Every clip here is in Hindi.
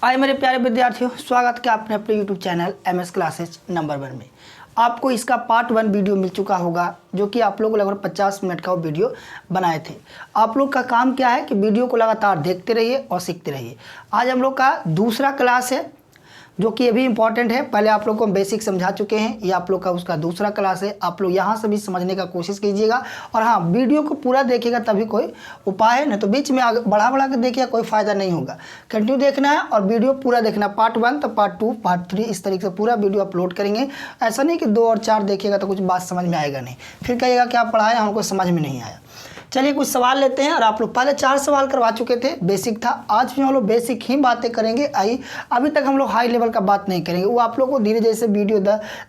आए मेरे प्यारे विद्यार्थियों, स्वागत है आपने अपने YouTube channel MS classes number 1 में। आपको इसका पार्ट 1 वीडियो मिल चुका होगा, जो कि आप लोगों को लगभग 50 मिनट का वो वीडियो बनाए थे। आप लोग का काम क्या है कि वीडियो को लगातार देखते रहिए और सीखते रहिए। आज हम लोग का दूसरा क्लास है, जो कि ये भी इम्पॉर्टेंट है। पहले आप लोग को हम बेसिक समझा चुके हैं, ये आप लोग का उसका दूसरा क्लास है। आप लोग यहाँ से भी समझने का कोशिश कीजिएगा और हाँ, वीडियो को पूरा देखिएगा तभी कोई उपाय है, नहीं तो बीच में बढ़ा के देखिएगा कोई फ़ायदा नहीं होगा। कंटिन्यू देखना है और वीडियो पूरा देखना, पार्ट 1 तो पार्ट 2 पार्ट 3 इस तरीके से पूरा वीडियो अपलोड करेंगे। ऐसा नहीं कि 2 और 4 देखिएगा तो कुछ बात समझ में आएगा नहीं, फिर कहिएगा कि आप पढ़ाए हमको समझ में नहीं आया। चलिए कुछ सवाल लेते हैं। और आप लोग पहले 4 सवाल करवा चुके थे, बेसिक था। आज भी हम लोग बेसिक ही बातें करेंगे। अभी तक हम लोग हाई लेवल का बात नहीं करेंगे, वो आप लोग को धीरे जैसे वीडियो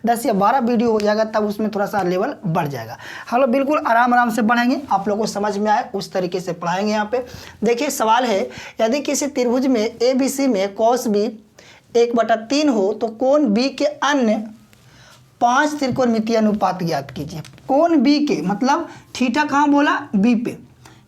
10 या 12 वीडियो हो जाएगा तब उसमें थोड़ा सा लेवल बढ़ जाएगा। हम लोग बिल्कुल आराम से पढ़ेंगे, आप लोग को समझ में आए उस तरीके से पढ़ाएंगे। यहाँ पे देखिए सवाल है, यदि किसी त्रिभुज में ABC में cos B 1/3 हो तो कोण B के अन्य 5 त्रिकोणमितीय अनुपात ज्ञात कीजिए। कोण B के मतलब थीटा कहाँ बोला, B पे,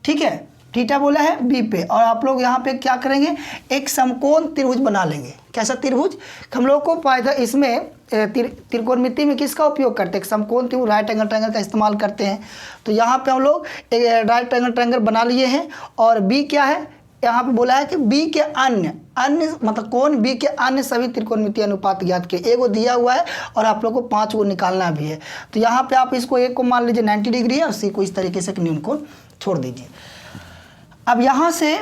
ठीक है, थीटा बोला है B पे। और आप लोग यहाँ पे क्या करेंगे, एक समकोण त्रिभुज बना लेंगे। कैसा त्रिभुज, हम लोग को फायदा इसमें त्रिकोणमिति में किसका उपयोग करते हैं, समकोण त्रिभुज राइट एंगल ट्रायंगल का इस्तेमाल करते हैं। तो यहाँ पे हम लोग एक राइट एंगल ट्रायंगल बना लिए हैं। और B क्या है, यहाँ पे बोला है कि B के अन्य मतलब कोण B के अन्य सभी त्रिकोणमितीय अनुपात ज्ञात किए। एगो दिया हुआ है और आप लोग को 5 को निकालना भी है। तो यहाँ पे आप इसको एक को मान लीजिए 90 डिग्री है और C को इस तरीके से न्यून को छोड़ दीजिए। अब यहाँ से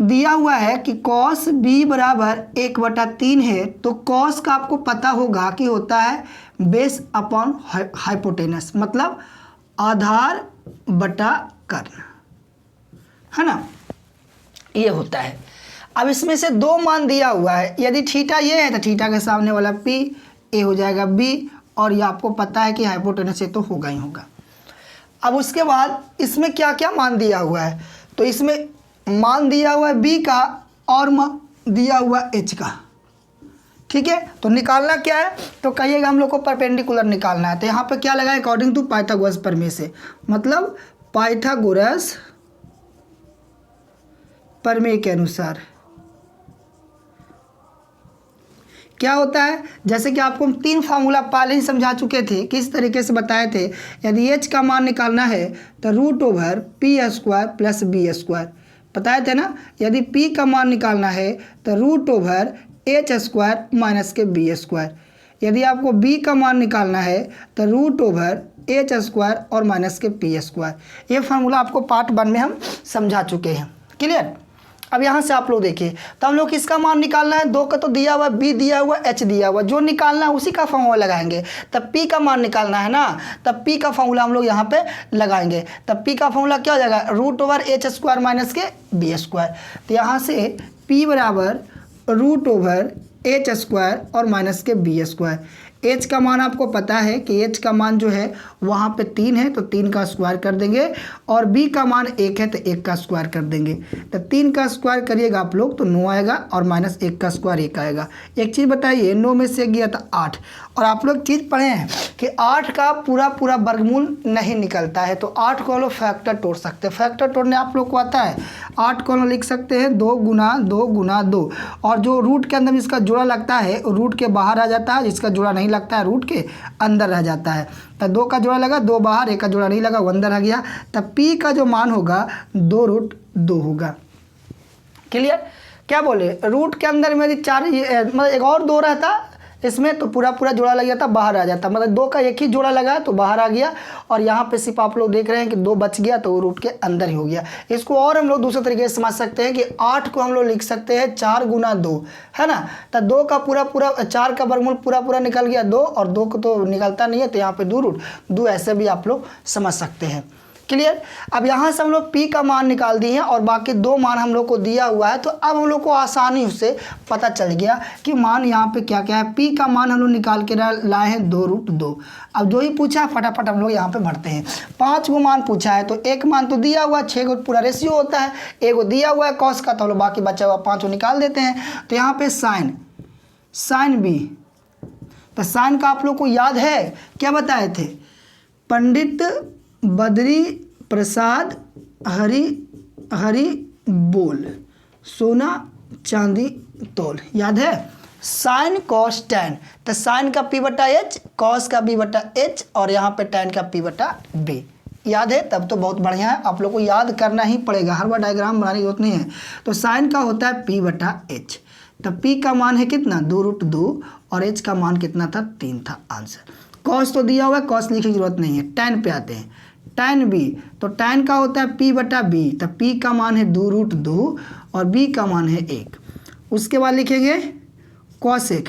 दिया हुआ है कि cos B बराबर 1/3 है, तो cos का आपको पता होगा कि होता है बेस अपॉन हाइपोटेनस, मतलब आधार बटा कर्ण, है ना, ये होता है। अब इसमें से 2 मान दिया हुआ है। यदि थीटा ये है तो थीटा के सामने वाला P, ए हो जाएगा B, और ये आपको पता है कि हाइपोटेनस से तो होगा ही होगा। अब उसके बाद इसमें क्या क्या मान दिया हुआ है, तो इसमें मान दिया हुआ है B का और दिया हुआ H का, ठीक है। तो निकालना क्या है, तो कहिएगा हम लोग को परपेंडिकुलर निकालना है। तो यहाँ पे क्या लगा, अकॉर्डिंग टू पाइथागोरस प्रमेय से, मतलब पाइथागोरस प्रमेय के अनुसार क्या होता है, जैसे कि आपको हम 3 फार्मूला पहले ही समझा चुके थे, किस तरीके से बताए थे। यदि h का मान निकालना है तो √p² प्लस b², बताए थे ना। यदि p का मान निकालना है तो √h² माइनस के b²। यदि आपको b का मान निकालना है तो √h² और माइनस के p²। ये फार्मूला आपको पार्ट 1 में हम समझा चुके हैं, क्लियर। अब यहाँ से आप लोग देखिए, तो हम लोग किसका मान निकालना है, 2 का तो दिया हुआ, B दिया हुआ, H दिया हुआ, जो निकालना है उसी का फॉर्मूला लगाएंगे। तब P का मान निकालना है ना, तब P का फॉर्मूला हम लोग यहाँ पे लगाएंगे। तब P का फॉर्मूला क्या हो जाएगा, √h² माइनस के b²। तो यहाँ से P बराबर √h² और माइनस के b²। h का मान आपको पता है कि h का मान जो है वहाँ पे 3 है, तो 3 का स्क्वायर कर देंगे, और b का मान 1 है तो 1 का स्क्वायर कर देंगे। तो 3 का स्क्वायर करिएगा आप लोग तो 9 आएगा, और माइनस 1 का स्क्वायर 1 आएगा। एक चीज़ बताइए, 9 में से गया था 8, और आप लोग चीज़ पढ़े हैं कि 8 का पूरा वर्गमूल नहीं निकलता है, तो 8 को हम लोग फैक्टर तोड़ सकते हैं। फैक्टर तोड़ने आप लोग को आता है, 8 को हम लोग लिख सकते हैं 2 गुना 2 गुना 2, और जो रूट के अंदर जिसका जोड़ा लगता है रूट के बाहर आ जाता है, जिसका जोड़ा नहीं लगता है रूट के अंदर रह जाता है। तो 2 का जोड़ा लगा, 2 बाहर, 1 का जोड़ा नहीं लगा, वो अंदर आ गया। तब P का जो मान होगा 2√2 होगा, क्लियर। क्या बोले, रूट के अंदर में यदि 4 मतलब एक और 2 रहता इसमें तो पूरा जोड़ा लग जाता, बाहर आ जाता, मतलब 2 का एक ही जोड़ा लगा तो बाहर आ गया, और यहाँ पे सिर्फ आप लोग देख रहे हैं कि 2 बच गया तो वो रूट के अंदर ही हो गया। इसको और हम लोग दूसरे तरीके से समझ सकते हैं कि 8 को हम लोग लिख सकते हैं 4 गुना 2, है ना। तो 2 का पूरा 4 का वर्गमूल पूरा निकल गया 2, और 2 को तो निकलता नहीं है, तो यहाँ पे 2√2 ऐसे भी आप लोग समझ सकते हैं, क्लियर। अब यहाँ से हम लोग P का मान निकाल दिए हैं, और बाकी 2 मान हम लोग को दिया हुआ है। तो अब हम लोग को आसानी से पता चल गया कि मान यहाँ पे क्या क्या है। P का मान हम लोग निकाल के लाए हैं 2√2। अब जो ही पूछा है फटाफट हम लोग यहाँ पे भरते हैं। 5 गो मान पूछा है, तो एक मान तो दिया हुआ है, 6 गो पूरा रेशियो होता है, एगो दिया हुआ है cos का, तो हम लोग बाकी बचा हुआ 5 को निकाल देते हैं। तो यहाँ पे साइन B, तो साइन का आप लोग को याद है क्या बताए थे, पंडित बद्री प्रसाद हरि बोल सोना चांदी तोल, याद है। साइन कॉस टैन, तो साइन का पी बटा एच, कॉस का बी बटा एच, और यहाँ पे टैन का पी बटा बी, याद है। तब तो बहुत बढ़िया है, आप लोग को याद करना ही पड़ेगा, हर बार डायग्राम बनाने की जरूरत नहीं है। तो साइन का होता है पी बटा एच, तो पी का मान है कितना 2√2 और एच का मान कितना था 3 था आंसर। कॉस तो दिया हुआ है, कॉस लिखने की जरूरत नहीं है। टैन पे आते हैं, टैन बी, तो टैन का होता है पी बटा बी, तो पी का मान है 2√2 और बी का मान है 1। उसके बाद लिखेंगे कॉसेक,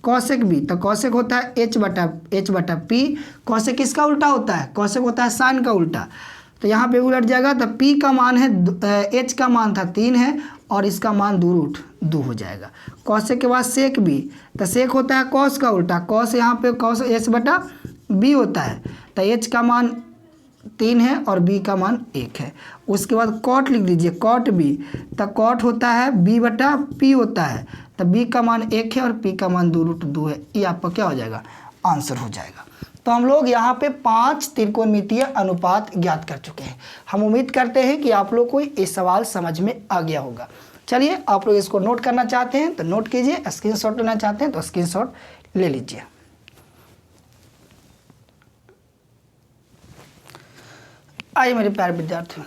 कॉसेक बी, तो कॉसेक होता है एच बटा पी। कॉसेक किसका उल्टा होता है, कॉसेक होता है साइन का उल्टा, तो यहाँ पे उलट जाएगा, तो पी का मान है एच का मान था 3 है और इसका मान 2√2 हो जाएगा। कॉसेक के बाद सेक बी, तो सेक होता है कॉस का उल्टा, कॉस यहाँ पे कॉस एच बटा बी होता है, तो एच का मान 3 है और बी का मान 1 है। उसके बाद कॉट लिख दीजिए, कॉट बी, तो कॉट होता है बी बटा पी होता है, तो बी का मान 1 है और पी का मान 2√2 है। ये आपका क्या हो जाएगा, आंसर हो जाएगा। तो हम लोग यहाँ पे 5 त्रिकोणमितीय अनुपात ज्ञात कर चुके हैं। हम उम्मीद करते हैं कि आप लोग को ये सवाल समझ में आ गया होगा। चलिए, आप लोग इसको नोट करना चाहते हैं तो नोट कीजिए, स्क्रीनशॉट लेना चाहते हैं तो स्क्रीनशॉट ले लीजिए। आइए मेरे प्यारे विद्यार्थियों,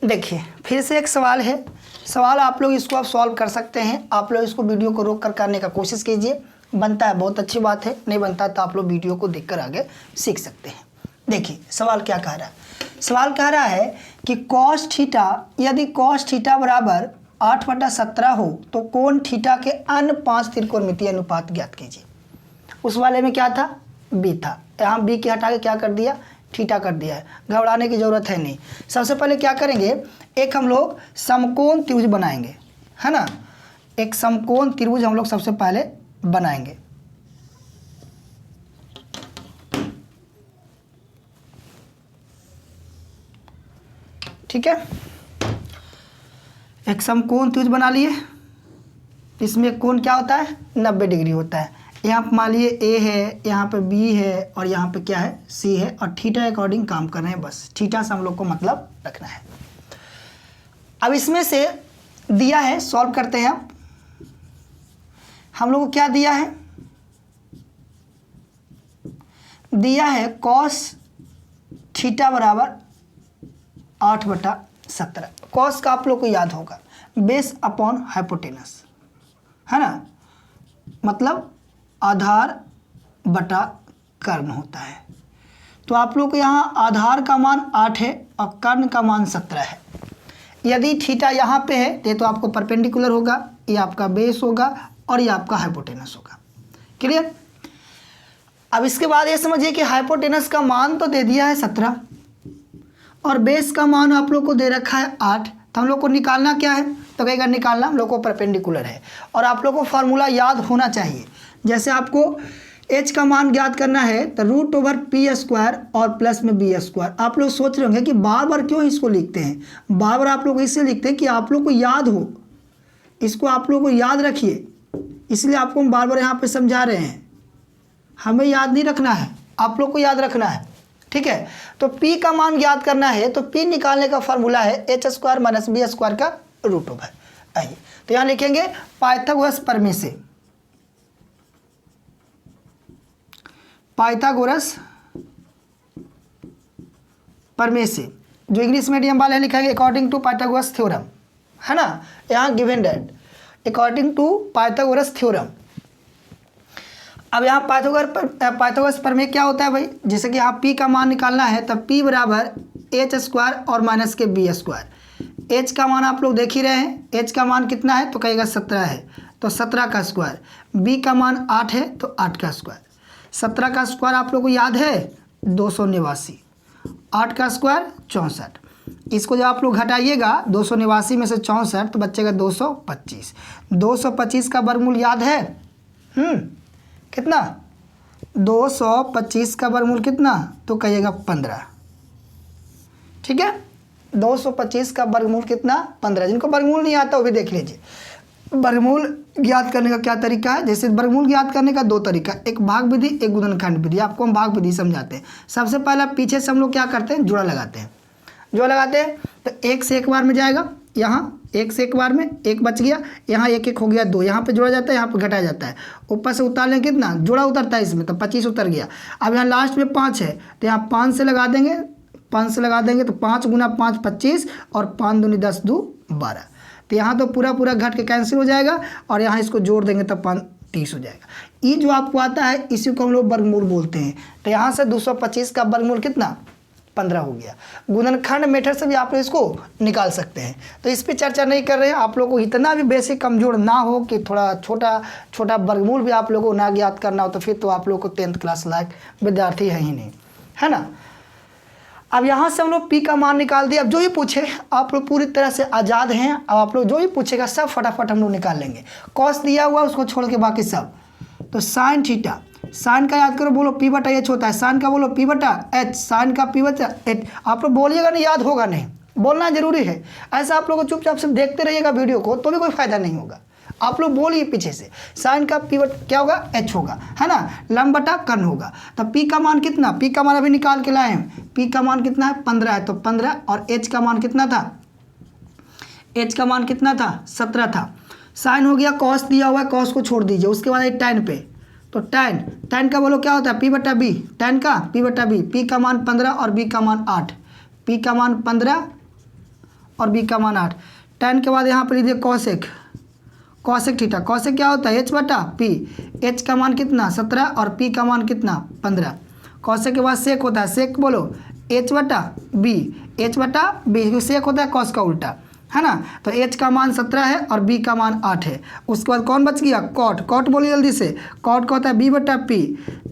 देखिए फिर से एक सवाल है। सवाल आप लोग इसको आप सॉल्व कर सकते हैं। आप लोग इसको वीडियो को रोक कर करने का कोशिश कीजिए, बनता है बहुत अच्छी बात है, नहीं बनता तो आप लोग वीडियो को देखकर आगे सीख सकते हैं। देखिए सवाल क्या कह रहा है, सवाल कह रहा है कि कॉस थीटा, यदि कॉस थीटा बराबर 8/17 हो तो कोण थीटा के अन्य 5 त्रिकोणमितीय अनुपात ज्ञात कीजिए। उस वाले में क्या था, बी था, यहाँ बी के हटा के क्या कर दिया, थीटा कर दिया है। घबराने की ज़रूरत है नहीं। सबसे पहले क्या करेंगे, एक हम लोग समकोण त्रिभुज बनाएंगे, है ना। एक समकोण त्रिभुज हम लोग सबसे पहले बनाएंगे। ठीक है, एक समकोण त्रिभुज बना लिए। इसमें कोण क्या होता है, 90 डिग्री होता है। यहाँ पर मान लिए ए है, यहाँ पे बी है और यहाँ पे क्या है, सी है, और थीटा अकॉर्डिंग काम कर रहे हैं। बस थीटा से हम लोग को मतलब रखना है। अब इसमें से दिया है, सॉल्व करते हैं। हम लोग को क्या दिया है, दिया है कॉस थीटा बराबर 8/17। कॉस का आप लोग को याद होगा, बेस अपॉन हाइपोटेनस, है ना, मतलब आधार बटा कर्ण होता है। तो आप लोग को यहाँ आधार का मान 8 है और कर्ण का मान 17 है। यदि थीटा यहाँ पे है तो आपको परपेंडिकुलर होगा, ये आपका बेस होगा और ये आपका हाइपोटेनस होगा। क्लियर। अब इसके बाद ये समझिए कि हाइपोटेनस का मान तो दे दिया है 17 और बेस का मान आप लोग को दे रखा है 8। तो हम लोग को निकालना क्या है, तो कहेगा निकालना हम लोग को परपेंडिकुलर है। और आप लोग को फार्मूला याद होना चाहिए। जैसे आपको h का मान ज्ञात करना है तो √p² और प्लस में b²। आप लोग सोच रहे होंगे कि बार बार क्यों इसको लिखते हैं। बार बार आप लोग इससे लिखते हैं कि आप लोग को याद हो, इसको आप लोग को याद रखिए, इसलिए आपको हम बार बार यहाँ पे समझा रहे हैं। हमें याद नहीं रखना है, आप लोग को याद रखना है। ठीक है, तो p का मान ज्ञात करना है तो p निकालने का फार्मूला है h² - b² का √। आइए तो यहाँ लिखेंगे पाइथागोरस प्रमेय से, पाइथागोरस प्रमेय से, जो इंग्लिश मीडियम वाले लिखेंगे अकॉर्डिंग टू पाइथागोरस थ्योरम, है ना। यहाँ given that according to Pythagoras theorem. अब यहाँ पाइथागोरस प्रमेय क्या होता है भाई, जैसे कि यहाँ p का मान निकालना है तब p बराबर h² और माइनस के b²। h का मान आप लोग देख ही रहे हैं, h का मान कितना है तो कहेगा 17 है, तो 17 का स्क्वायर। b का मान 8 है तो 8 का स्क्वायर। 17 का स्क्वायर आप लोग को याद है 289, 8 का स्क्वायर 64। इसको जब आप लोग घटाइएगा 289 में से 64 तो बचेगा 225। 225 का वर्गमूल याद है, कितना, 225 का वर्गमूल कितना तो कहिएगा 15। ठीक है, 225 का वर्गमूल कितना 15। जिनको वर्गमूल नहीं आता वो भी देख लीजिए। वर्गमूल ज्ञात करने का क्या तरीका है, जैसे वर्गमूल ज्ञात करने का 2 तरीका, एक भाग विधि एक गुणनखंड विधि। आपको हम भाग विधि समझाते हैं। सबसे पहला पीछे से हम लोग क्या करते हैं, जोड़ा लगाते हैं। जोड़ा लगाते हैं तो 1 से 1 बार में जाएगा, यहाँ एक से एक बार में एक बच गया, यहाँ एक एक हो गया 2, यहाँ पे जोड़ा जाता है, यहाँ पे घटाया जाता है, ऊपर से उतार लें कितना जोड़ा उतरता है इसमें, तो 25 उतर गया। अब यहाँ लास्ट में 5 है तो यहाँ 5 से लगा देंगे, 5 से लगा देंगे तो 5 गुना 5 25 और 5 दूनी 10 2 12। तो यहाँ तो पूरा पूरा घट के कैंसिल हो जाएगा और यहाँ इसको जोड़ देंगे तब 5 30 हो जाएगा। ये जो आपको आता है इसी को हम लोग वर्गमूल बोलते हैं। तो यहाँ से 225 का वर्गमूल कितना 15 हो गया। गुणनखंड मेथड से भी आप लोग इसको निकाल सकते हैं, तो इस पर चर्चा नहीं कर रहे हैं। आप लोगों को इतना भी बेसिक कमजोर ना हो कि थोड़ा छोटा छोटा वर्गमूल भी आप लोगों को ना ज्ञात करना हो, तो फिर तो आप लोग को 10th क्लास लायक विद्यार्थी है ही नहीं, है ना। अब यहाँ से हम लोग पी का मान निकाल दिया। अब जो भी पूछे आप लोग पूरी तरह से आज़ाद हैं। अब आप लोग जो भी पूछेगा सब फटाफट हम लोग निकाल लेंगे। कॉस दिया हुआ उसको छोड़ के बाकी सब। तो साइन थीटा, साइन का याद करो, बोलो पी बटा एच होता है। साइन का बोलो पी बटा एच, साइन का पी बटा एच। आप लोग बोलिएगा नहीं, याद होगा नहीं, बोलना जरूरी है। ऐसा आप लोग को चुपचाप से देखते रहिएगा वीडियो को तो भी कोई फायदा नहीं होगा। आप लोग बोलिए पीछे से, साइन का पी बटा क्या होगा एच होगा, है ना, लंब बटा कर्ण होगा। तो पी का मान कितना, पी का मान अभी निकाल के लाए हैं। पी का मान कितना है 15 है, तो 15 और एच का मान कितना था, एच का मान कितना था 17 था। साइन हो गया, कॉस दिया हुआ है, कॉस को छोड़ दीजिए। उसके बाद टैन पे, तो टैन, टैन का बोलो क्या होता है पी बटा बी, टैन का पी बटा बी। पी का मान 15 और बी का मान 8, पी का मान 15 और बी का मान 8। टैन के बाद यहाँ पर लीजिए कॉसेक, कॉसेक थीटा, कॉसेक क्या होता है एच बटा पी। एच का मान कितना 17 और पी का मान कितना 15। कॉसेक के बाद सेक होता है, सेक बोलो एच बटा बी, एच बटा बी, सेक होता है कॉस का उल्टा, है ना। तो एच का मान 17 है और बी का मान 8 है। उसके बाद कौन बच गया कॉट, कॉट बोलिए जल्दी से, कॉट का होता है बी बटा पी।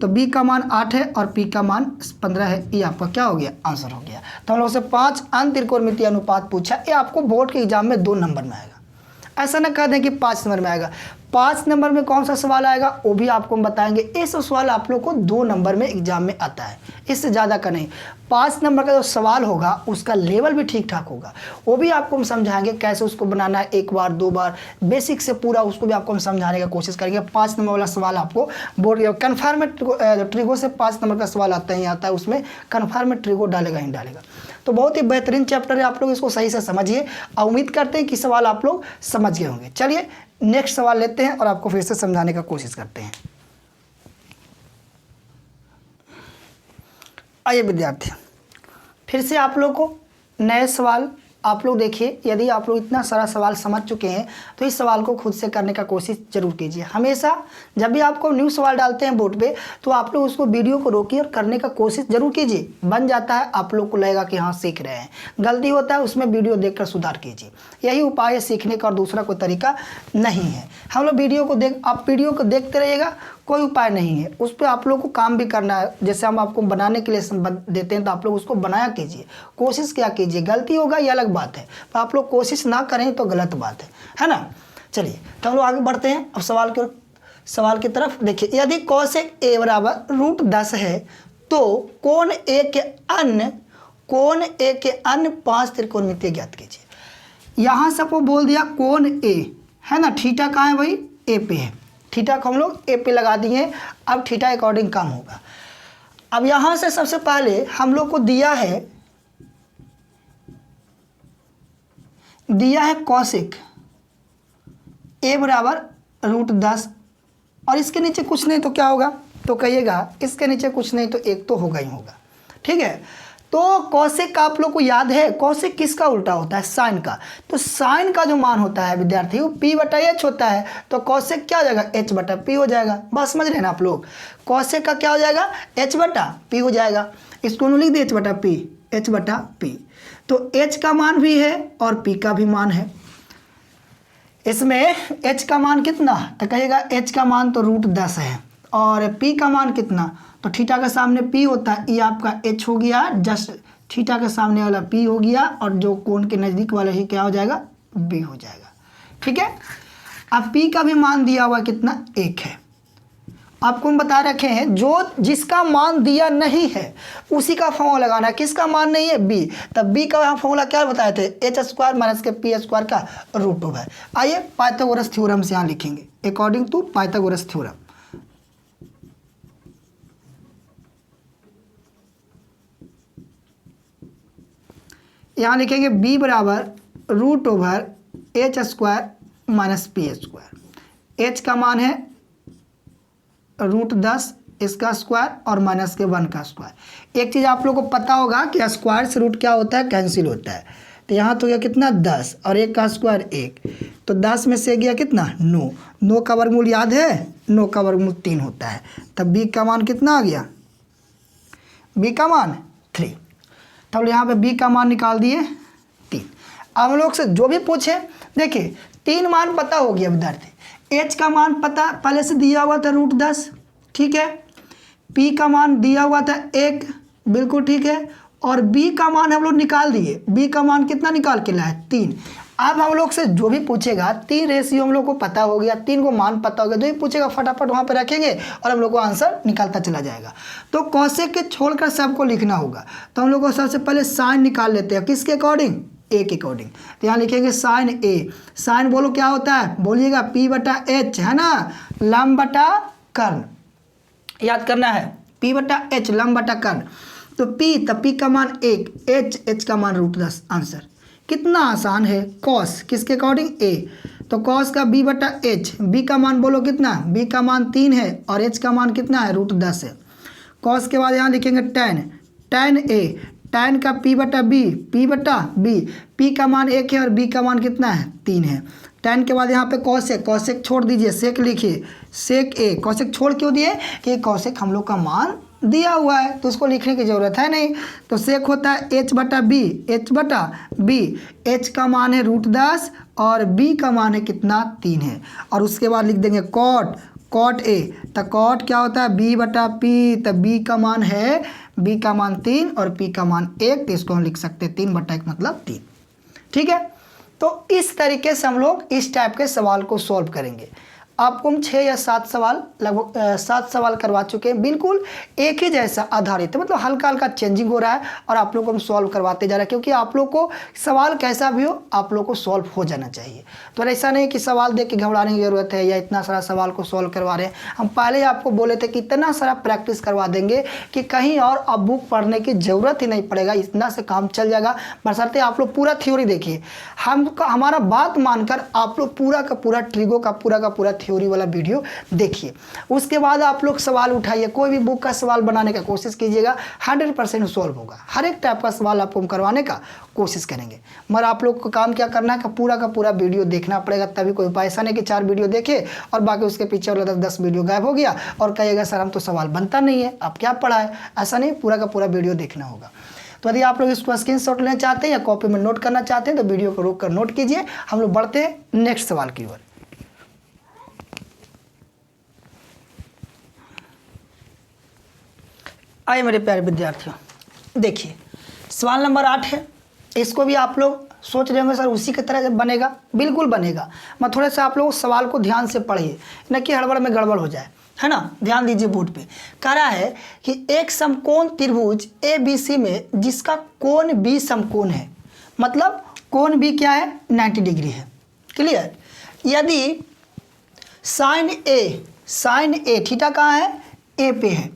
तो बी का मान 8 है और पी का मान 15 है। ये आपका क्या हो गया आंसर हो गया। तो हम लोग से 5 अंत त्रिकोणमितीय अनुपात पूछा। ये आपको बोर्ड के एग्जाम में 2 नंबर में आएगा। ऐसा ना कह दें कि 5 नंबर में आएगा। 5 नंबर में कौन सा सवाल आएगा वो भी आपको हम बताएंगे। ये सब सवाल आप लोग को 2 नंबर में एग्जाम में आता है, इससे ज़्यादा का नहीं। 5 नंबर का जो सवाल होगा उसका लेवल भी ठीक ठाक होगा, वो भी आपको हम समझाएंगे कैसे उसको बनाना है, 1 बार 2 बार बेसिक से पूरा उसको भी आपको हम समझाने का कोशिश करेंगे। 5 नंबर वाला सवाल आपको बोर्ड कन्फर्म ट्रिगो से 5 नंबर का सवाल आता ही आता है, उसमें कन्फर्म ट्रिगो डालेगा ही डालेगा। तो बहुत ही बेहतरीन चैप्टर है, आप लोग इसको सही से समझिए। उम्मीद करते हैं कि सवाल आप लोग समझ गए होंगे। चलिए नेक्स्ट सवाल लेते हैं और आपको फिर से समझाने का कोशिश करते हैं। आइए विद्यार्थी, फिर से आप लोग को नए सवाल आप लोग देखिए। यदि आप लोग इतना सारा सवाल समझ चुके हैं तो इस सवाल को खुद से करने का कोशिश जरूर कीजिए। हमेशा जब भी आपको न्यू सवाल डालते हैं बोर्ड पे तो आप लोग उसको वीडियो को रोकिए और करने का कोशिश जरूर कीजिए। बन जाता है, आप लोग को लगेगा कि हाँ सीख रहे हैं। गलती होता है उसमें वीडियो देखकर सुधार कीजिए। यही उपाय है सीखने का, और दूसरा कोई तरीका नहीं है। हम लोग वीडियो को आप वीडियो को देखते रहिएगा, कोई उपाय नहीं है। उस पर आप लोग को काम भी करना है। जैसे हम आपको बनाने के लिए देते हैं तो आप लोग उसको बनाया कीजिए, कोशिश क्या कीजिए। गलती होगा ये अलग बात है, तो आप लोग कोशिश ना करें तो गलत बात है ना। चलिए तो हम लोग आगे बढ़ते हैं। अब सवाल की तरफ देखिए। यदि कॉसेक ए बराबर √10 है तो कोण ए के अन्य 5 त्रिकोणमितीय ज्ञात कीजिए। यहाँ से आपको बोल दिया कोण ए है ना, थीटा कहाँ है भाई ए पे है, थीटा को हम लोग ए पे लगा दिए। अब थीटा अकॉर्डिंग काम होगा। अब यहाँ से सबसे पहले हम लोग को दिया है कॉसेक ए बराबर √10 और इसके नीचे कुछ नहीं तो क्या होगा, तो कहिएगा इसके नीचे कुछ नहीं तो 1 तो होगा ही होगा। ठीक है, तो कॉसेक का आप लोग को याद है, कॉसेक किसका उल्टा होता है साइन का। तो साइन का जो मान होता है विद्यार्थी वो p बटा एच होता है। तो कॉसेक क्या हो जाएगा h बटा p हो जाएगा। बस समझ रहे हैं ना आप लोग, कॉसेक का क्या हो जाएगा h बटा p हो जाएगा। इसको लिख दिए h बटा p। तो h का मान भी है और p का भी मान है। इसमें h का मान कितना, तो कहेगा h का मान तो √10 है और p का मान कितना, तो थीटा के सामने p होता है, ये आपका h हो गया, जस्ट थीटा के सामने वाला p हो गया और जो कोण के नज़दीक वाला ही क्या हो जाएगा b हो जाएगा। ठीक है, अब p का भी मान दिया हुआ कितना 1 है। आपको हम बता रखे हैं जो जिसका मान दिया नहीं है उसी का फॉर्मूला लगाना है। किसका मान नहीं है b, तब b का फॉर्मूला क्या बताए थे h² माइनस के p² का √2 है। आइए पाइथागोरस थ्योरम से यहाँ लिखेंगे, अकॉर्डिंग टू पाइथागोरस थ्योरम। यहाँ लिखेंगे b बराबर root over H square minus P square. H का मान है √10 इसका स्क्वायर और माइनस के 1 का स्क्वायर। एक चीज़ आप लोग को पता होगा कि स्क्वायर से रूट क्या होता है, कैंसिल होता है। तो यहाँ तो गया कितना 10 और 1 का स्क्वायर 1, तो 10 में से गया कितना 9। 9 का वर्गमूल याद है, 9 का वर्गमूल 3 होता है। तब b का मान कितना आ गया, b का मान 3। तब यहाँ पे b का मान निकाल दिए 3। अब हम लोग से जो भी पूछे, देखिए 3 मान पता हो गया विद्यार्थी। h का मान पता पहले से दिया हुआ था √10, ठीक है। p का मान दिया हुआ था 1, बिल्कुल ठीक है। और b का मान हम लोग निकाल दिए। b का मान कितना निकाल के लाए 3। अब हम लोग से जो भी पूछेगा 3 रेशियो हम लोग को पता हो गया, 3 को मान पता हो गया, जो भी पूछेगा फटाफट वहाँ पे रखेंगे और हम लोग को आंसर निकालता चला जाएगा। तो कौशिक के छोड़कर सबको लिखना होगा। तो हम लोग को सबसे पहले साइन निकाल लेते हैं, किसके अकॉर्डिंग, ए के अकॉर्डिंग। तो यहाँ लिखेंगे साइन ए। साइन बोलो क्या होता है, बोलिएगा p/h है ना, लंब बटा कर्ण, याद करना है p/h लंब बटा कर्ण। तो p, तब p का मान 1, h का मान √10। आंसर कितना आसान है। कॉस किसके अकॉर्डिंग, a, तो कॉस का b/h। b का मान बोलो कितना, b का मान 3 है और h का मान कितना है √10 है। कॉस के बाद यहाँ लिखेंगे tan a, tan का p/b, p/b, p का मान 1 है और b का मान कितना है 3 है। tan के बाद यहाँ पे कॉसेक, कॉसेक छोड़ दीजिए, सेक लिखिए, सेक a। कॉसेक छोड़ क्यों दिए, कि कॉसेक हम लोग का मान दिया हुआ है तो उसको लिखने की ज़रूरत है नहीं। तो सेक होता है h/b, h/b। h का मान है √10 और b का मान है कितना 3 है। और उसके बाद लिख देंगे कॉट a। तो कॉट क्या होता है b/p, तो b का मान है, b का मान 3 और p का मान 1, तो इसको हम लिख सकते हैं 3/1 मतलब 3। ठीक है। तो इस तरीके से हम लोग इस टाइप के सवाल को सॉल्व करेंगे। आपको हम 6 या 7 सवाल लगभग 7 सवाल करवा चुके हैं, बिल्कुल एक ही जैसा आधारित है, मतलब हल्का हल्का चेंजिंग हो रहा है और आप लोग को हम सॉल्व करवाते जा रहे हैं, क्योंकि आप लोग को सवाल कैसा भी हो आप लोग को सॉल्व हो जाना चाहिए। तो ऐसा नहीं कि सवाल देख के घबराने की ज़रूरत है या इतना सारा सवाल को सॉल्व करवा रहे हैं। हम पहले ही आपको बोले थे कि इतना सारा प्रैक्टिस करवा देंगे कि कहीं और अब बुक पढ़ने की ज़रूरत ही नहीं पड़ेगा, इतना से काम चल जाएगा। बशर्ते आप लोग पूरा थ्योरी देखिए, हमारा बात मानकर आप लोग पूरा का पूरा ट्रिगो का पूरा थ्योरी वाला वीडियो देखिए। उसके बाद आप लोग सवाल उठाइए, कोई भी बुक का सवाल बनाने का कोशिश कीजिएगा, 100% सॉल्व होगा। हर एक टाइप का सवाल आपको हम करवाने का कोशिश करेंगे, मगर आप लोग को काम क्या करना है कि पूरा का पूरा वीडियो देखना पड़ेगा, तभी कोई उपाय। ऐसा नहीं कि 4 वीडियो देखे और बाकी उसके पीछे वाला 10 वीडियो गायब हो गया और कहिएगा सर हम तो सवाल बनता नहीं है, आप क्या पढ़ा है। ऐसा नहीं, पूरा का पूरा वीडियो देखना होगा। तो यदि आप लोग इसको स्क्रीनशॉट लेना चाहते हैं या कॉपी में नोट करना चाहते हैं तो वीडियो को रोक कर नोट कीजिए। हम लोग बढ़ते हैं नेक्स्ट सवाल की ओर। आइए मेरे प्यारे विद्यार्थियों, देखिए सवाल नंबर 8 है। इसको भी आप लोग सोच रहे होंगे सर उसी की तरह बनेगा, बिल्कुल बनेगा। मैं थोड़ा सा आप लोग सवाल को ध्यान से पढ़िए, न कि हड़बड़ में गड़बड़ हो जाए, है ना। ध्यान दीजिए बोर्ड पे। कह रहा है कि एक समकोण त्रिभुज ABC में जिसका कोण B समकोण है, मतलब कोण B क्या है 90 डिग्री है। क्लियर। यदि साइन ए थीटा कहाँ है, ए पे है,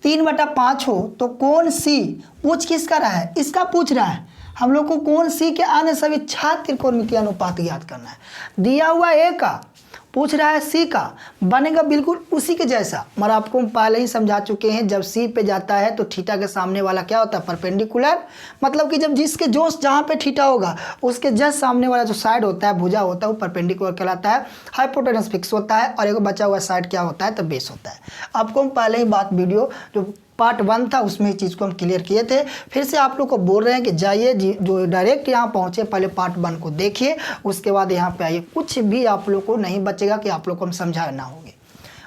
3/5 हो तो कोण C पूछ किसका रहा है, इसका पूछ रहा है। हम लोग को कोण C के अन्य सभी छात्र त्रिकोणमितीय अनुपात याद करना है। दिया हुआ A का, पूछ रहा है C का, बनेगा बिल्कुल उसी के जैसा। मगर आपको हम पहले ही समझा चुके हैं, जब C पे जाता है तो थीटा के सामने वाला क्या होता है परपेंडिकुलर, मतलब कि जब जिसके जोश जहाँ पे थीटा होगा उसके जस्ट सामने वाला जो साइड होता है, भुजा होता है, वो परपेंडिकुलर कहलाता है। हाइपोटेनस फिक्स होता है और एक बचा हुआ साइड क्या होता है तो बेस होता है। आपको हम पहले ही बात वीडियो जो पार्ट 1 था उसमें इस चीज़ को हम क्लियर किए थे। फिर से आप लोग को बोल रहे हैं कि जाइए जो डायरेक्ट यहाँ पहुँचे पहले पार्ट 1 को देखिए, उसके बाद यहाँ पे आइए। कुछ भी आप लोग को नहीं बचेगा कि आप लोग को हम समझा ना होंगे।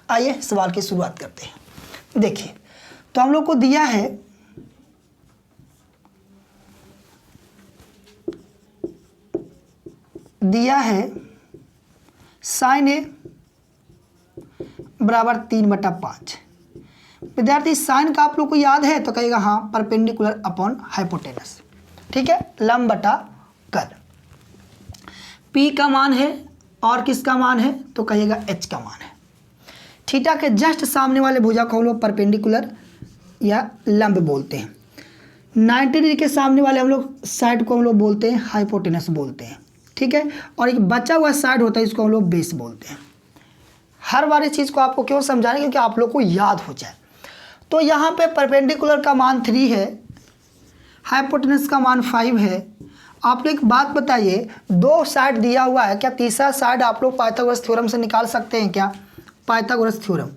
आइए सवाल की शुरुआत करते हैं। देखिए तो हम लोग को दिया है साइन ए बराबर 3/5। विद्यार्थी साइन का आप लोग को याद है तो कहेगा हाँ परपेंडिकुलर अपॉन हाइपोटेनस, ठीक है, लंब बटा कर्ण। P का मान है और किसका मान है तो कहिएगा H का मान है। थीटा के जस्ट सामने वाले भुजा को हम लोग परपेंडिकुलर या लंब बोलते हैं। 90 डिग्री के सामने वाले हम लोग साइड को हम लोग बोलते हैं हाइपोटेनस बोलते हैं, ठीक है। और एक बचा हुआ साइड होता है, इसको हम लोग बेस बोलते हैं। हर बार इस चीज़ को आपको क्यों समझा रहे हैं, क्योंकि आप लोग को याद हो जाए। तो यहाँ पे परपेंडिकुलर का मान 3 है, हाइपोटेनस का मान 5 है। आप लोग एक बात बताइए, 2 साइड दिया हुआ है, क्या तीसरा साइड आप लोग पाइथागोरस थ्योरम से निकाल सकते हैं क्या? पाइथागोरस थ्योरम,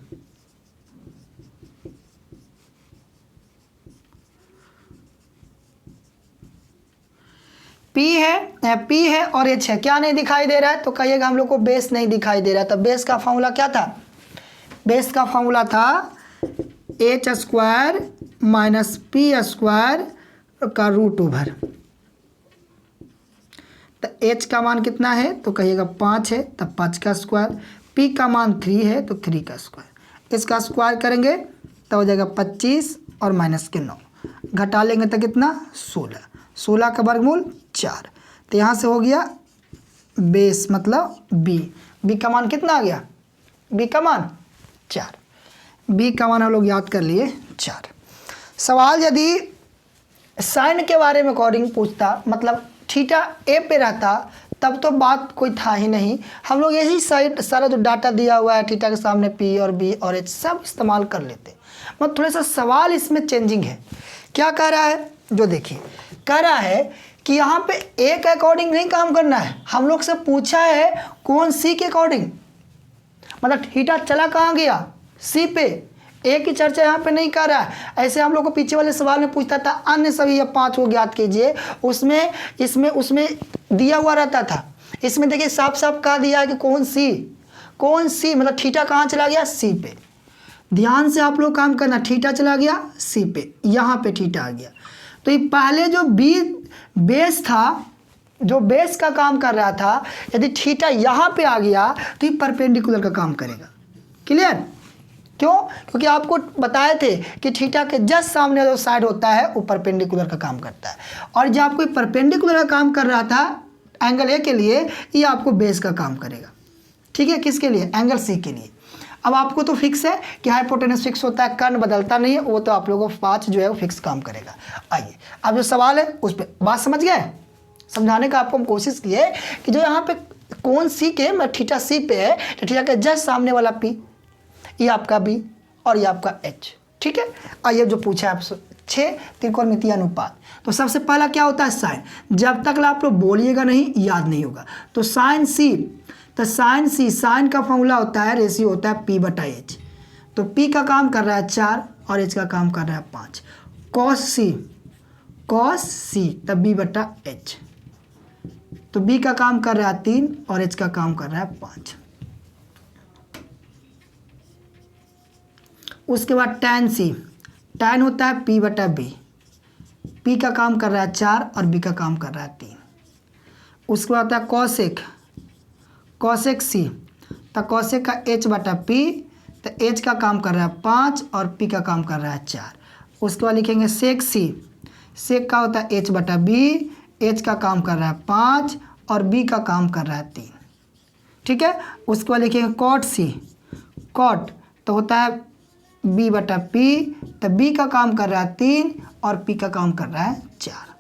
P है और H है, क्या नहीं दिखाई दे रहा है? तो कहिएगा हम लोग को बेस नहीं दिखाई दे रहा है। तो बेस का फॉर्मूला क्या था? बेस का फॉर्मूला था h² माइनस p² का रूट ओवर। तो h का मान कितना है? तो कहिएगा 5 है, तब 5 का स्क्वायर। p का मान 3 है, तो 3 का स्क्वायर। इसका स्क्वायर करेंगे तो हो जाएगा 25 और माइनस के 9, घटा लेंगे तो कितना? 16। 16 का वर्गमूल 4। तो यहाँ से हो गया बेस मतलब बी का मान कितना आ गया? बी का मान 4। बी का मान हम लोग याद कर लिए 4। सवाल यदि साइन के बारे में अकॉर्डिंग पूछता, मतलब थीटा ए पे रहता, तब तो बात कोई था ही नहीं। हम लोग यही साइड सारा जो डाटा दिया हुआ है थीटा के सामने पी और बी और एच सब इस्तेमाल कर लेते। मतलब थोड़ा सा सवाल इसमें चेंजिंग है। क्या कह रहा है? जो देखिए कह रहा है कि यहाँ पे ए के अकॉर्डिंग नहीं काम करना है, हम लोग से पूछा है कौन सी के अकॉर्डिंग, मतलब थीटा चला कहाँ गया? सी पे। ए की चर्चा यहाँ पे नहीं कर रहा है। ऐसे हम लोग को पीछे वाले सवाल में पूछता था अन्य सभी या 5 को ज्ञात कीजिए, उसमें इसमें दिया हुआ रहता था। इसमें देखिए साफ साफ कहा दिया है कि कौन सी मतलब थीटा कहाँ चला गया? सी पे। ध्यान से आप लोग काम करना, थीटा चला गया सी पे, यहाँ पे थीटा आ गया। तो ये पहले जो बी बेस था, जो बेस का काम कर रहा था, यदि थीटा यहाँ पे आ गया तो ये परपेंडिकुलर का काम करेगा। क्लियर? क्यों? क्योंकि आपको बताए थे कि थीटा के जस्ट सामने जो साइड होता है वो परपेंडिकुलर का काम करता है। और जब आपको परपेंडिकुलर का काम कर रहा था एंगल ए के लिए, ये आपको बेस का काम करेगा। ठीक है? किसके लिए? एंगल सी के लिए। अब आपको तो फिक्स है कि हाइपोटेनस फिक्स होता है, कर्ण बदलता नहीं है, वो तो आप लोगों को 5 जो है वो फिक्स काम करेगा। आइए अब जो सवाल है उस पर बात समझ गए? समझाने का आपको हम कोशिश किए कि जो यहाँ पे कौन सी के मतलब थीटा सी पे है, तो थीटा के जस्ट सामने वाला पी, ये आपका बी और ये आपका एच। ठीक है? आइए जो पूछा है आपसे 6 त्रिकोणमितीय अनुपात। तो सबसे पहला क्या होता है? साइन। जब तक आप लोग बोलिएगा नहीं याद नहीं होगा। तो साइन सी, तो साइन सी, साइन का फॉर्मूला होता है, रेशियो होता है p/h। तो p का काम कर रहा है 4 और h का काम कर रहा है 5। cos c तब b/h। तो b का काम कर रहा है 3 और h का काम कर रहा है 5। उसके बाद tan c, tan होता है p/b। p का काम कर रहा है 4 और b का काम कर रहा है 3। उसके बाद होता है cosec c, तो cosec का h/p, तो h का काम कर रहा है 5 और p का काम कर रहा है 4। उसके बाद लिखेंगे sec c, sec का होता है h/b, h का काम कर रहा है 5 और b का काम कर रहा है 3। ठीक है? उसके बाद लिखेंगे cot c, cot तो होता है b/p, तो b का काम कर रहा है 3 और p का काम कर रहा है 4।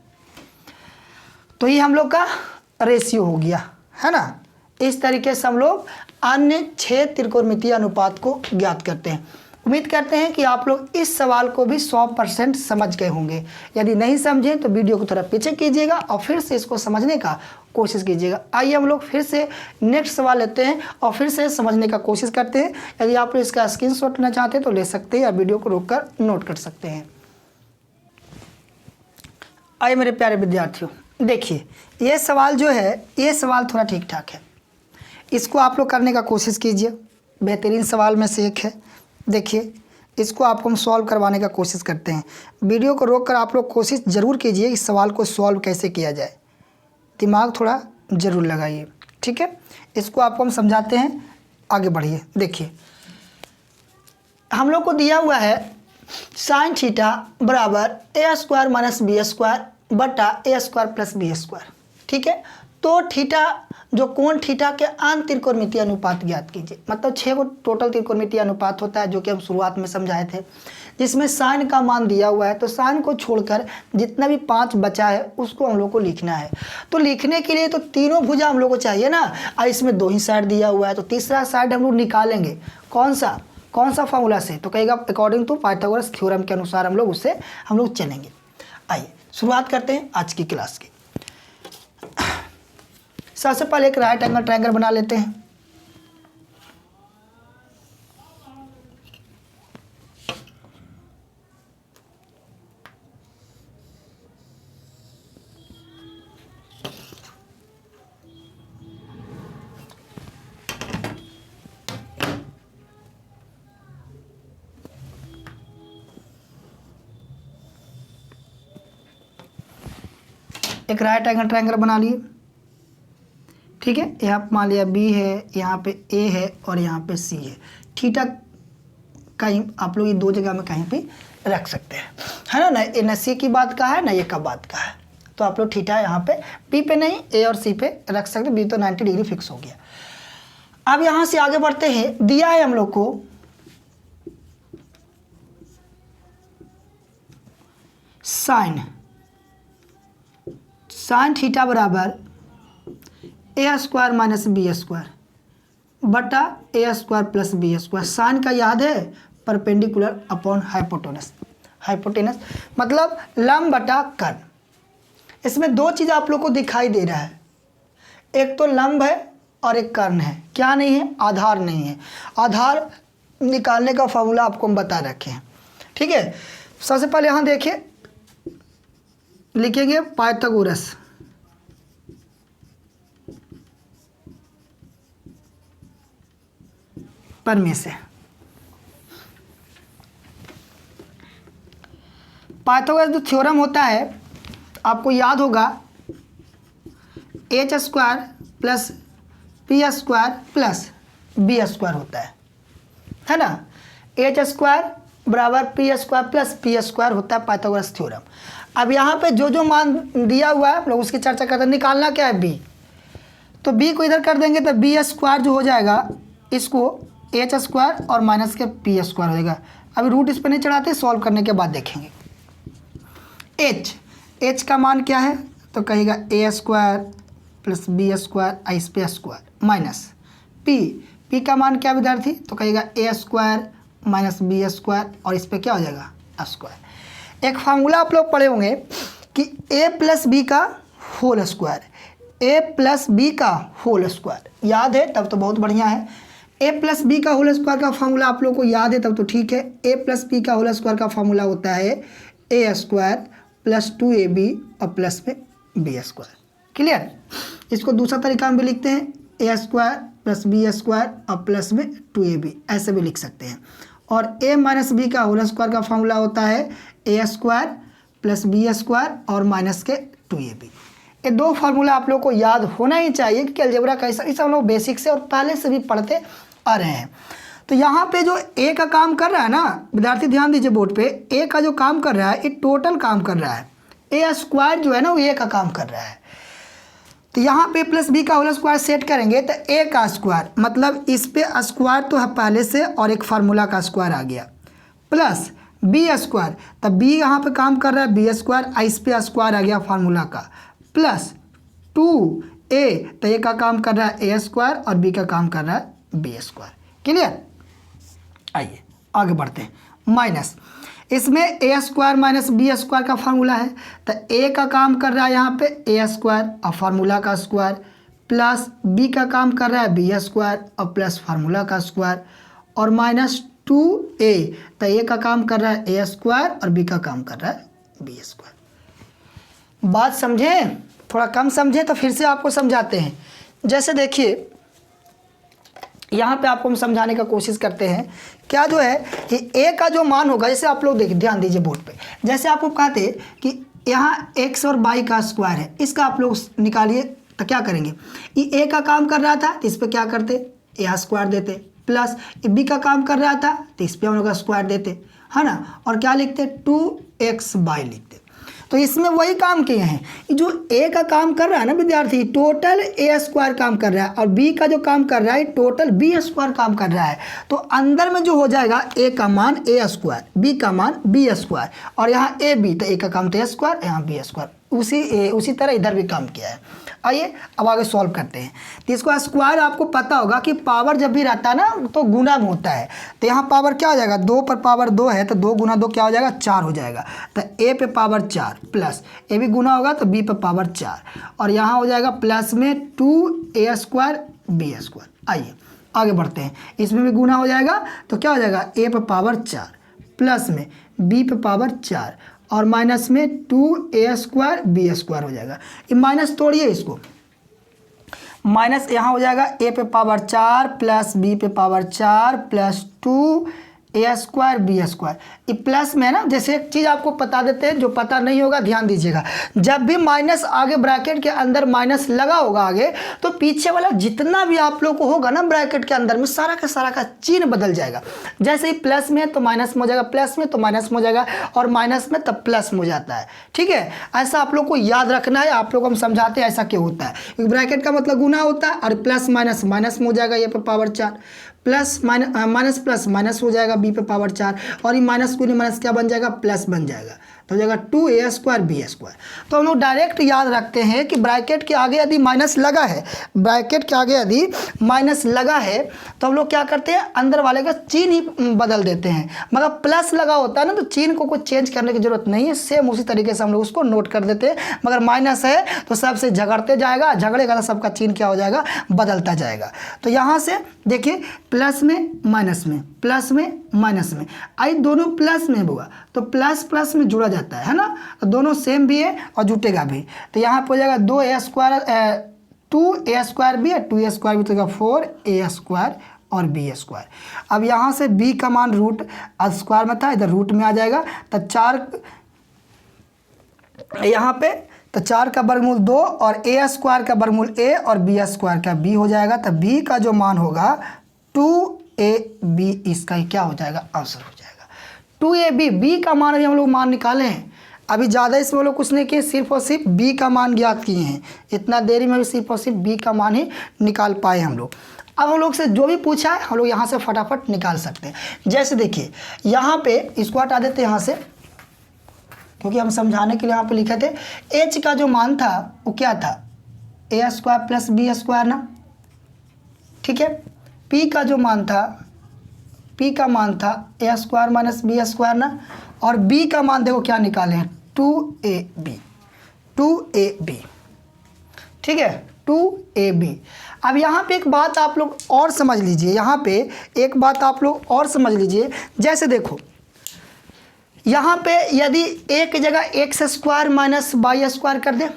तो ये हम लोग का रेशियो हो गया, है ना? इस तरीके से हम लोग अन्य 6 त्रिकोणमितीय अनुपात को ज्ञात करते हैं। उम्मीद करते हैं कि आप लोग इस सवाल को भी 100% समझ गए होंगे। यदि नहीं समझें तो वीडियो को थोड़ा पीछे कीजिएगा और फिर से इसको समझने का कोशिश कीजिएगा। आइए हम लोग फिर से नेक्स्ट सवाल लेते हैं और फिर से समझने का कोशिश करते हैं। यदि आप लोग इसका स्क्रीनशॉट लेना चाहते हैं तो ले सकते हैं या वीडियो को रोककर नोट कर सकते हैं। आइए मेरे प्यारे विद्यार्थियों, देखिए ये सवाल जो है, ये सवाल थोड़ा ठीक ठाक है, इसको आप लोग करने का कोशिश कीजिए। बेहतरीन सवाल में से एक है। देखिए इसको आपको हम सॉल्व करवाने का कोशिश करते हैं। वीडियो को रोककर आप लोग कोशिश ज़रूर कीजिए इस सवाल को सॉल्व कैसे किया जाए, दिमाग थोड़ा ज़रूर लगाइए। ठीक है? इसको आपको हम समझाते हैं, आगे बढ़िए। देखिए हम लोग को दिया हुआ है साइन थीटा बराबर a² - b² बटा a² + b²। ठीक है? तो थीटा जो कोण थीटा के आन त्रिकोणमितीय अनुपात ज्ञात कीजिए। मतलब 6 को टोटल त्रिकोणमितीय अनुपात होता है जो कि हम शुरुआत में समझाए थे, जिसमें साइन का मान दिया हुआ है, तो साइन को छोड़कर जितना भी 5 बचा है उसको हम लोग को लिखना है। तो लिखने के लिए तो तीनों भुजा हम लोग को चाहिए ना, और इसमें 2 ही साइड दिया हुआ है, तो तीसरा साइड हम लोग निकालेंगे। कौन सा फार्मूला से? तो कहेगा अकॉर्डिंग टू पाइथागोरस थ्योरम के अनुसार हम लोग चलेंगे। आइए शुरुआत करते हैं आज की क्लास की। सबसे पहले एक राइट एंगल ट्रायंगल बना लेते हैं। एक राइट एंगल ट्रायंगल बना लिए, ठीक है। यहाँ पे मान लिया बी है, यहाँ पे ए है और यहाँ पे सी है। थीटा कहीं आप लोग ये 2 जगह में कहीं पे रख सकते हैं, है ना। न सी की बात का है ना ये का बात का है, तो आप लोग थीटा यहाँ पे बी पे नहीं ए और सी पे रख सकते। बी तो 90 डिग्री फिक्स हो गया। अब यहाँ से आगे बढ़ते हैं। दिया है हम लोग को साइन थीटा बराबर a square minus B square बटा a square plus B square. Sine का याद है, परपेंडिकुलर अपॉन हाइपोटेनस मतलब लंब बटा कर्ण। इसमें 2 चीज़ आप लोग को दिखाई दे रहा है, एक तो लंब है और एक कर्ण है। क्या नहीं है? आधार नहीं है। आधार निकालने का फॉर्मूला आपको हम बता रखे हैं, ठीक है। सबसे पहले यहाँ देखिए, लिखेंगे पाइथागोरस प्रमेय से। पाइथागोरस जो थ्योरम होता है आपको याद होगा, H square plus P square plus B square होता है ना। एच स्क्वायर बराबर P square plus P square होता है पाइथागोरस थ्योरम। अब यहाँ पे जो मान दिया हुआ है हम लोग उसकी चर्चा करते हैं। निकालना क्या है? बी। तो बी को इधर कर देंगे तो बी स्क्वायर जो हो जाएगा, इसको एच स्क्वायर और माइनस के पी स्क्वायर हो जाएगा। अभी रूट इस पर नहीं चढ़ाते, सॉल्व करने के बाद देखेंगे। एच का मान क्या है? तो कहेगा ए स्क्वायर प्लस बी स्क्वायर इस पे स्क्वायर माइनस पी का मान क्या विद्यार्थी? तो कहेगा ए स्क्वायर माइनस बी स्क्वायर और इस पे क्या हो जाएगा? स्क्वायर। एक फार्मूला आप लोग पढ़े होंगे कि ए प्लस बी का होल स्क्वायर, ए प्लस बी का होल स्क्वायर याद है? तब तो बहुत बढ़िया है। ए प्लस बी का होल स्क्वायर का फार्मूला आप लोग को याद है तब तो ठीक है। ए प्लस बी का होल स्क्वायर का फार्मूला होता है ए स्क्वायर प्लस 2ab और प्लस में बी स्क्वायर। क्लियर? इसको दूसरा तरीका में भी लिखते हैं, ए स्क्वायर प्लस बी स्क्वायर और प्लस में 2ab, ऐसे भी लिख सकते हैं। और ए माइनस बी का होल स्क्वायर का फार्मूला होता है a square plus B square और माइनस के 2ab। ये 2 फार्मूला आप लोग को याद होना ही चाहिए कि अलजेब्रा कैसा, इस हम लोग बेसिक से और पहले से भी पढ़ते आ रहे हैं। तो यहाँ पे जो ए का काम कर रहा है ना विद्यार्थी, ध्यान दीजिए बोर्ड पे, ए का जो काम कर रहा है ये टोटल काम कर रहा है। ए स्क्वायर जो है ना वो ए का काम कर रहा है। तो यहाँ पे प्लस बी का होल स्क्वायर सेट करेंगे तो ए का स्क्वायर, मतलब इस पे स्क्वायर तो है पहले से और एक फार्मूला का स्क्वायर आ गया, प्लस बी स्क्वायर, तब बी यहाँ पे काम कर रहा है बी स्क्वायर, इस पे स्क्वायर आ गया फार्मूला का, प्लस 2a, तो ए का काम कर रहा है ए स्क्वायर और बी का काम कर रहा है बी स्क्वायर। क्लियर? आइए आगे बढ़ते हैं। माइनस इसमें ए स्क्वायर माइनस बी स्क्वायर का फार्मूला है, तो ए का काम कर रहा है यहाँ पे ए स्क्वायर और फार्मूला का स्क्वायर, प्लस बी का काम कर रहा है बी स्क्वायर और प्लस फार्मूला का स्क्वायर, और माइनस 2a, तो ए का काम कर रहा है ए स्क्वायर और बी का काम कर रहा है बी स्क्वायर। बात समझे? थोड़ा कम समझे तो फिर से आपको समझाते हैं। जैसे देखिए यहाँ पे आपको हम समझाने का कोशिश करते हैं। क्या जो है कि ए का जो मान होगा, जैसे आप लोग देखिए, ध्यान दीजिए बोर्ड पे, जैसे आपको कहते कि यहाँ x और y का स्क्वायर है, इसका आप लोग निकालिए तो क्या करेंगे? ये ए का काम कर रहा था तो इस पर क्या करते? ए स्क्वायर देते, प्लस बी का काम कर रहा था तो इस पर हम लोग स्क्वायर देते, है ना, और क्या लिखते? 2xy लिखते। तो इसमें वही काम किए हैं। जो ए का काम कर रहा है ना विद्यार्थी, टोटल ए स्क्वायर काम कर रहा है, और बी का जो काम कर रहा है टोटल बी स्क्वायर काम कर रहा है। तो अंदर में जो हो जाएगा ए का मान ए स्क्वायर, बी का मान बी स्क्वायर, और यहाँ ए बी, तो ए का काम तो ए स्क्वायर, यहाँ बी स्क्वायर। उसी तरह इधर भी काम किया है। आइए अब आगे सॉल्व करते हैं। तो इसको स्क्वायर आपको पता होगा कि पावर जब भी रहता है ना तो गुना में होता है। तो यहाँ पावर क्या हो जाएगा, 2 पर पावर 2 है तो 2 गुना 2 क्या हो जाएगा, 4 हो जाएगा। तो ए पे पावर 4 प्लस ए भी गुना होगा तो बी पे पावर 4, और यहाँ हो जाएगा प्लस में 2a स्क्वायर बी स्क्वायर। आइए आगे बढ़ते हैं, इसमें भी गुना हो जाएगा तो क्या हो जाएगा, ए पे पावर 4 प्लस में बी पे पावर 4 और माइनस में 2a स्क्वायर बी स्क्वायर हो जाएगा। ये माइनस तोड़िए, इसको माइनस यहाँ हो जाएगा a पे पावर 4 प्लस b पे power 4 plus 2a square B square. ये प्लस में है ना, जैसे एक चीज़ आपको बता देते हैं, जो पता नहीं होगा ध्यान दीजिएगा। जब भी माइनस आगे ब्रैकेट के अंदर माइनस लगा होगा आगे, तो पीछे वाला जितना भी आप लोग को होगा ना ब्रैकेट के अंदर में, सारा का चिन्ह बदल जाएगा। जैसे ही प्लस में तो माइनस में हो जाएगा, प्लस में तो माइनस में हो जाएगा, और माइनस में तब प्लस में हो जाता है। ठीक है, ऐसा आप लोग को याद रखना है। आप लोग को हम समझाते हैं ऐसा क्यों होता है, क्योंकि ब्रैकेट का मतलब गुना होता है, और प्लस माइनस माइनस में हो जाएगा ये पे power 4, plus minus plus minus हो जाएगा बी पे पावर 4, और ये माइनस को माइनस क्या बन जाएगा, प्लस बन जाएगा, तो हो जाएगा 2a स्क्वायर बी स्क्वायर। तो हम लोग डायरेक्ट याद रखते हैं कि ब्रैकेट के आगे यदि माइनस लगा है, ब्रैकेट के आगे यदि माइनस लगा है तो हम लोग क्या करते हैं, अंदर वाले का चिन्ह ही बदल देते हैं। मगर प्लस लगा होता है ना तो चिन्ह को कुछ चेंज करने की जरूरत नहीं है, सेम उसी तरीके से हम लोग उसको नोट कर देते हैं। मगर माइनस है तो सबसे झगड़ते जाएगा, झगड़ेगा तो सबका चिन्ह क्या हो जाएगा, बदलता जाएगा। तो यहाँ से देखिए, प्लस में माइनस में, प्लस में माइनस में, आई दोनों प्लस में होगा तो प्लस प्लस में जुड़ा जाता है ना, तो दोनों सेम भी है और जुटेगा भी। तो यहाँ पे हो जाएगा 2a स्क्वायर 2a स्क्वायर भी है, 2a स्क्वायर भी तो होगा 4a स्क्वायर और बी स्क्वायर। अब यहाँ से b का मान रूट स्क्वायर में था, इधर रूट में आ जाएगा, तो 4 यहाँ पे, तो 4 का वर्गमूल 2 और a स्क्वायर का वर्गमूल a और b स्क्वायर का b हो जाएगा। तो b का जो मान होगा 2ab, इसका ही क्या हो जाएगा, आंसर हो जाएगा 2ab। b का मान अभी हम लोग मान निकाले हैं, अभी ज़्यादा इसमें हम लोग कुछ नहीं किए, सिर्फ और सिर्फ b का मान ज्ञात किए हैं। इतना देरी में भी सिर्फ और सिर्फ b का मान ही निकाल पाए हम लोग। अब हम लोग से जो भी पूछा है हम लोग यहाँ से फटाफट निकाल सकते हैं। जैसे देखिए यहाँ पे इसको हटा देते हैं यहाँ से, क्योंकि हम समझाने के लिए यहाँ पे लिखे थे। h का जो मान था वो क्या था, a square plus B square ना, ठीक है। p का जो मान था, p का मान था a square minus B square ना, और b का मान देखो क्या निकाले हैं, 2ab, 2ab, ठीक है, 2ab। अब यहाँ पे एक बात आप लोग और समझ लीजिए, यहाँ पे एक बात आप लोग और समझ लीजिए। जैसे देखो यहाँ पे यदि a की जगह x square minus y square कर दे,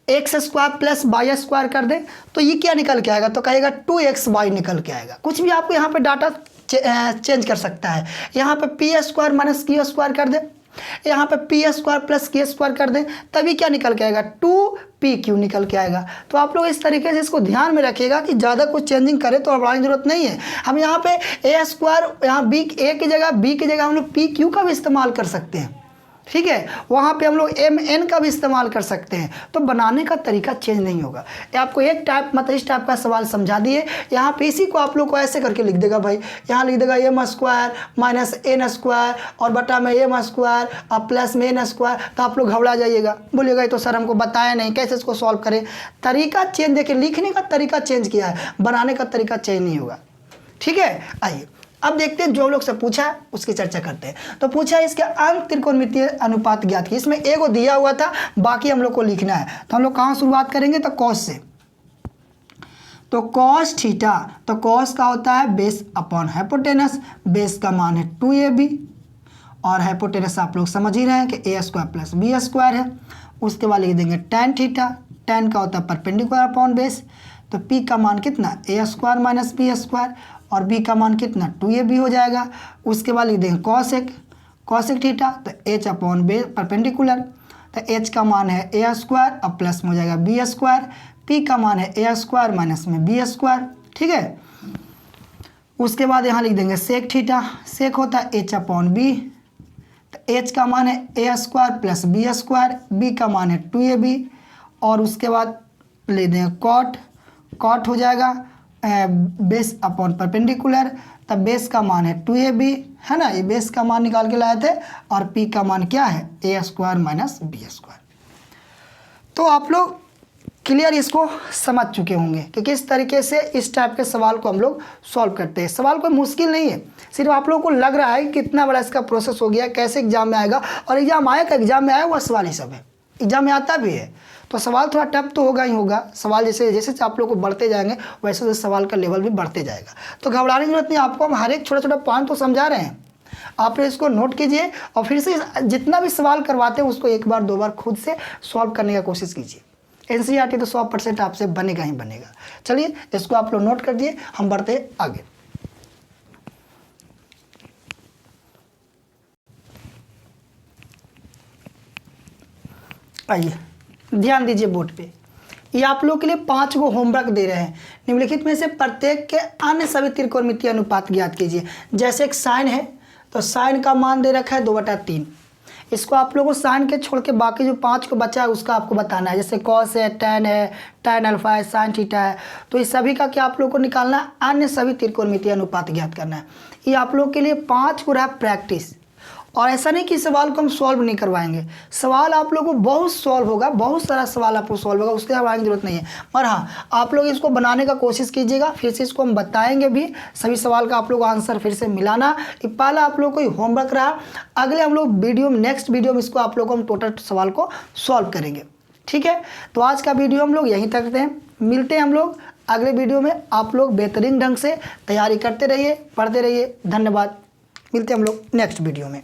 x square plus y square कर दे, तो ये क्या निकल के आएगा, तो कहेगा 2xy निकल के आएगा। कुछ भी आपको यहाँ पे डाटा चेंज कर सकता है। यहाँ पे P square minus Q square कर दे, यहाँ पे पी स्क्वायर प्लस के स्क्वायर कर दे, तभी क्या निकल के आएगा, 2pq निकल के आएगा। तो आप लोग इस तरीके से इसको ध्यान में रखिएगा कि ज़्यादा कुछ चेंजिंग करे तो बढ़ाने की जरूरत नहीं है। हम यहाँ पे a स्क्वायर, यहाँ a की जगह हम लोग pq का भी इस्तेमाल कर सकते हैं, ठीक है। वहाँ पे हम लोग mn का भी इस्तेमाल कर सकते हैं, तो बनाने का तरीका चेंज नहीं होगा। ये आपको एक टाइप मतलब इस टाइप का सवाल समझा दिए। यहाँ पे इसी को आप लोग को ऐसे करके लिख देगा भाई, यहाँ लिख देगा m square minus n square और बटा में m स्क्वायर और प्लस में n स्क्वायर, तो आप लोग घबरा जाइएगा, बोलिएगा ये तो सर हमको बताया नहीं, कैसे इसको सॉल्व करें। तरीका चेंज, देखिए लिखने का तरीका चेंज किया है, बनाने का तरीका चेंज नहीं होगा, ठीक है। आइए अब देखते हैं जो लोग से पूछा उसकी चर्चा करते हैं। तो पूछा इसके अंक त्रिकोणमितीय अनुपात ज्ञात की, इसमें एगो दिया हुआ था, बाकी हम लोग को लिखना है। तो हम लोग कहाँ शुरुआत करेंगे, तो कॉस से। तो कॉस थीटा, तो कॉस का होता है बेस अपॉन हाइपोटेनस, बेस का मान है 2ab और हाइपोटेनस आप लोग समझ ही रहे हैं कि a square plus B square है। उसके बाद लिख देंगे tan थीटा, tan का होता है परपेंडिकुलर अपॉन बेस, तो p का मान कितना, a square minus B square, और b का मान कितना 2ab हो जाएगा। उसके बाद लिख देंगे कॉसेक थीटा, तो h अपॉन बे परपेंडिकुलर, तो h का मान है a स्क्वायर और प्लस में हो जाएगा बी स्क्वायर, p का मान है a स्क्वायर माइनस में बी स्क्वायर, ठीक है। उसके बाद यहाँ लिख देंगे सेक थीटा, सेक होता है h अपॉन बी, तो एच का मान है a square plus B square, b का मान है 2ab, और उसके बाद ले दें कॉट हो जाएगा बेस अपॉन परपेंडिकुलर, तब बेस का मान है 2ab, है ना, ये बेस का मान निकाल के लाए थे, और p का मान क्या है a square minus B square. तो आप लोग क्लियर इसको समझ चुके होंगे कि किस तरीके से इस टाइप के सवाल को हम लोग सॉल्व करते हैं। सवाल कोई मुश्किल नहीं है, सिर्फ आप लोगों को लग रहा है कि कितना बड़ा इसका प्रोसेस हो गया, कैसे एग्जाम में आएगा, और एग्जाम आएगा, एग्जाम में आया हुआ सवाल ही सब है, एग्जाम में आता भी है। तो सवाल थोड़ा टफ तो होगा ही होगा, सवाल जैसे जैसे आप लोग को बढ़ते जाएंगे वैसे वैसे सवाल का लेवल भी बढ़ते जाएगा। तो घबराने की जरूरत नहीं, आपको हम हर एक छोटा छोटा पॉइंट तो समझा रहे हैं, आप इसको नोट कीजिए और फिर से जितना भी सवाल करवाते हैं उसको एक बार दो बार खुद से सॉल्व करने का कोशिश कीजिए। एनसीईआरटी तो 100% आपसे बनेगा ही बनेगा। चलिए इसको आप लोग नोट कर दिए, हम बढ़ते आगे। आइए ध्यान दीजिए बोर्ड पे, ये आप लोग के लिए 5 गो होमवर्क दे रहे हैं। निम्नलिखित में से प्रत्येक के अन्य सभी त्रिकोणमितीय अनुपात ज्ञात कीजिए। जैसे एक साइन है तो साइन का मान दे रखा है 2/3, इसको आप लोगों को साइन के छोड़ के बाकी जो 5 को बचा है उसका आपको बताना है। जैसे कॉस है, tan अल्फा है, साइन थीटा है, तो इस सभी का क्या आप लोग को निकालना है, अन्य सभी त्रिकोणमितीय अनुपात ज्ञात करना है। ये आप लोग के लिए 5 को रहा प्रैक्टिस, और ऐसा नहीं कि सवाल को हम सॉल्व नहीं करवाएंगे, सवाल आप लोगों को बहुत सॉल्व होगा, बहुत सारा सवाल आपको सॉल्व होगा, उसके हमारी जरूरत नहीं है। पर हाँ आप लोग इसको बनाने का कोशिश कीजिएगा, फिर से इसको हम बताएंगे भी, सभी सवाल का आप लोग आंसर फिर से मिलाना। ये पहला आप लोग को होमवर्क रहा, अगले हम लोग वीडियो में नेक्स्ट वीडियो में इसको आप लोग हम टोटल सवाल को सॉल्व करेंगे। ठीक है, तो आज का वीडियो हम लोग यहीं तक रखते हैं, मिलते हैं हम लोग अगले वीडियो में। आप लोग बेहतरीन ढंग से तैयारी करते रहिए, पढ़ते रहिए। धन्यवाद, मिलते हैं हम लोग नेक्स्ट वीडियो में।